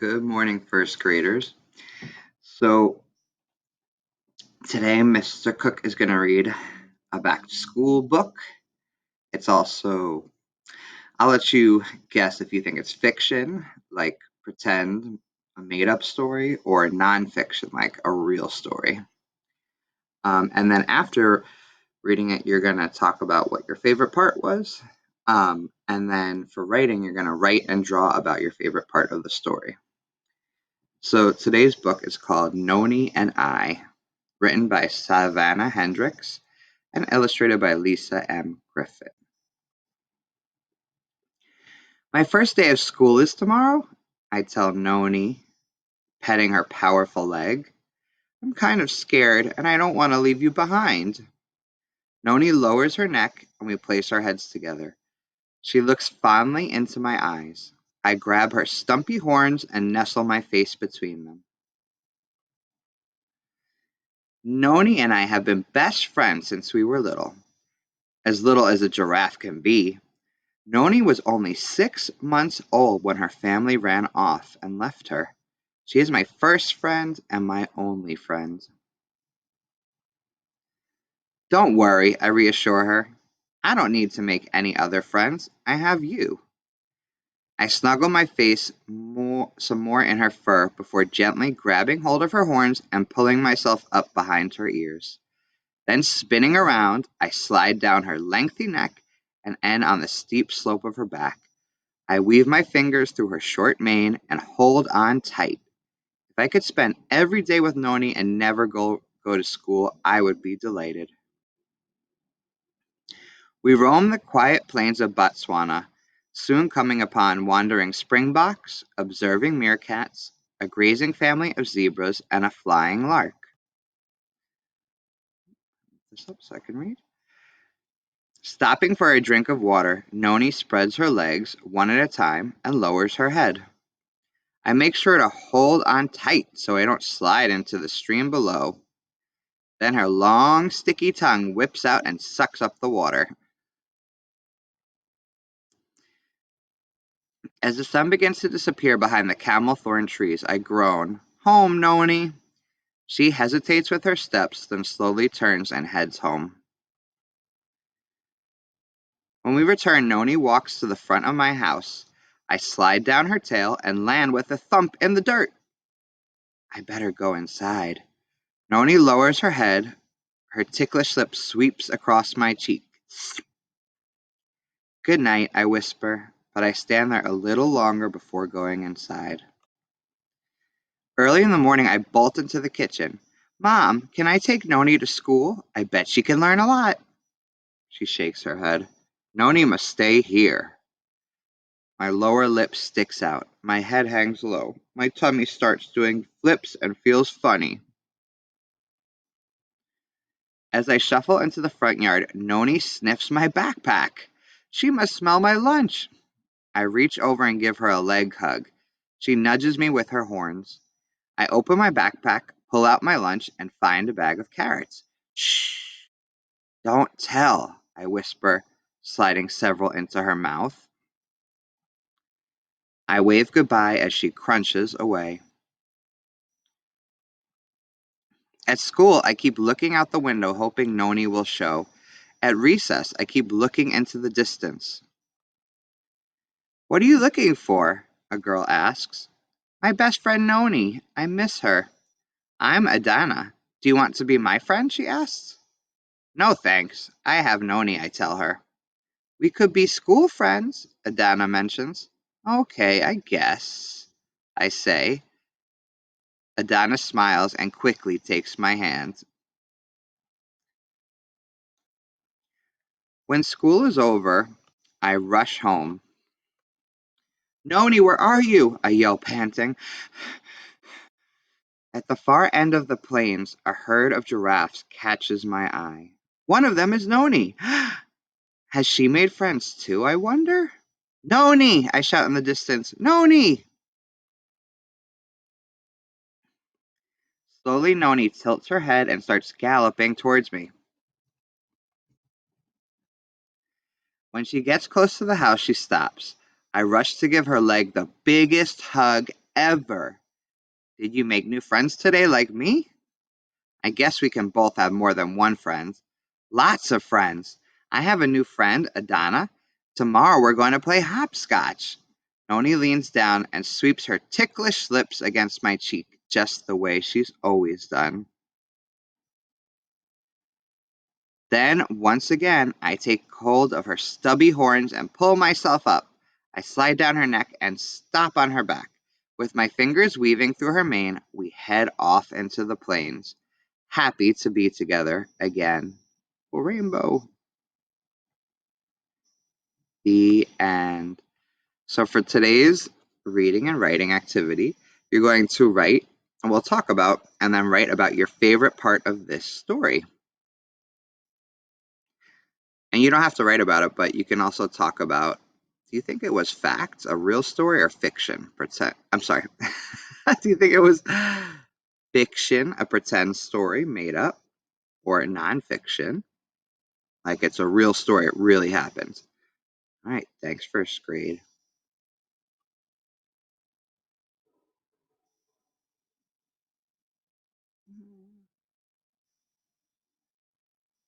Good morning, first graders. So today, Mr. Cook is going to read a back to school book. It's also, I'll let you guess if you think it's fiction, like pretend a made up story, or nonfiction, like a real story. And then after reading it, you're going to talk about what your favorite part was. And then for writing, you're going to write and draw about your favorite part of the story. So today's book is called Nonnie and I, written by Savannah Hendricks and illustrated by Lisa M. Griffith. My first day of school is tomorrow, I tell Noni, petting her powerful leg. I'm kind of scared and I don't want to leave you behind. Noni lowers her neck and we place our heads together. She looks fondly into my eyes. I grab her stumpy horns and nestle my face between them. Noni and I have been best friends since we were little as a giraffe can be. Noni was only 6 months old when her family ran off and left her. She is my first friend and my only friend. Don't worry, I reassure her. I don't need to make any other friends. I have you. I snuggle my face some more in her fur before gently grabbing hold of her horns and pulling myself up behind her ears. Then spinning around, I slide down her lengthy neck and end on the steep slope of her back. I weave my fingers through her short mane and hold on tight. If I could spend every day with Noni and never go to school, I would be delighted. We roam the quiet plains of Botswana, soon coming upon wandering springboks, observing meerkats, a grazing family of zebras, and a flying lark. This up so I can read. Stopping for a drink of water, Noni spreads her legs one at a time and lowers her head. I make sure to hold on tight so I don't slide into the stream below. Then her long, sticky tongue whips out and sucks up the water. As the sun begins to disappear behind the camel thorn trees, I groan, "Home, Noni." She hesitates with her steps, then slowly turns and heads home. When we return, Noni walks to the front of my house. I slide down her tail and land with a thump in the dirt. I better go inside. Noni lowers her head. Her ticklish lip sweeps across my cheek. "Good night," I whisper, but I stand there a little longer before going inside. Early in the morning, I bolt into the kitchen. "Mom, can I take Noni to school? I bet she can learn a lot." She shakes her head. "Noni must stay here." My lower lip sticks out. My head hangs low. My tummy starts doing flips and feels funny. As I shuffle into the front yard, Noni sniffs my backpack. She must smell my lunch. I reach over and give her a leg hug. She nudges me with her horns. I open my backpack, pull out my lunch, and find a bag of carrots. "Shh, don't tell," I whisper, sliding several into her mouth. I wave goodbye as she crunches away. At school, I keep looking out the window, hoping Noni will show. At recess, I keep looking into the distance. "What are you looking for?" a girl asks. "My best friend Noni. I miss her." "I'm Adana. Do you want to be my friend?" she asks. "No, thanks. I have Noni," I tell her. "We could be school friends," Adana mentions. "Okay, I guess," I say. Adana smiles and quickly takes my hand. When school is over, I rush home. "Noni, where are you?" I yell, panting. At the far end of the plains, a herd of giraffes catches my eye. One of them is Noni. Has she made friends too, I wonder? "Noni!" I shout in the distance. "Noni!" Slowly, Noni tilts her head and starts galloping towards me. When she gets close to the house, she stops. I rush to give her leg the biggest hug ever. Did you make new friends today like me? I guess we can both have more than one friend. Lots of friends. I have a new friend, Adana. Tomorrow we're going to play hopscotch. Noni leans down and sweeps her ticklish lips against my cheek, just the way she's always done. Then, once again, I take hold of her stubby horns and pull myself up. I slide down her neck and stop on her back. With my fingers weaving through her mane, we head off into the plains, happy to be together again. Rainbow. The end. So, for today's reading and writing activity, you're going to write, and we'll talk about, and then write about your favorite part of this story. And you don't have to write about it, but you can also talk about, do you think it was fact, a real story, or fiction? I'm sorry. Do you think it was fiction, a pretend story made up, or nonfiction, like it's a real story, it really happened? All right, thanks, first grade.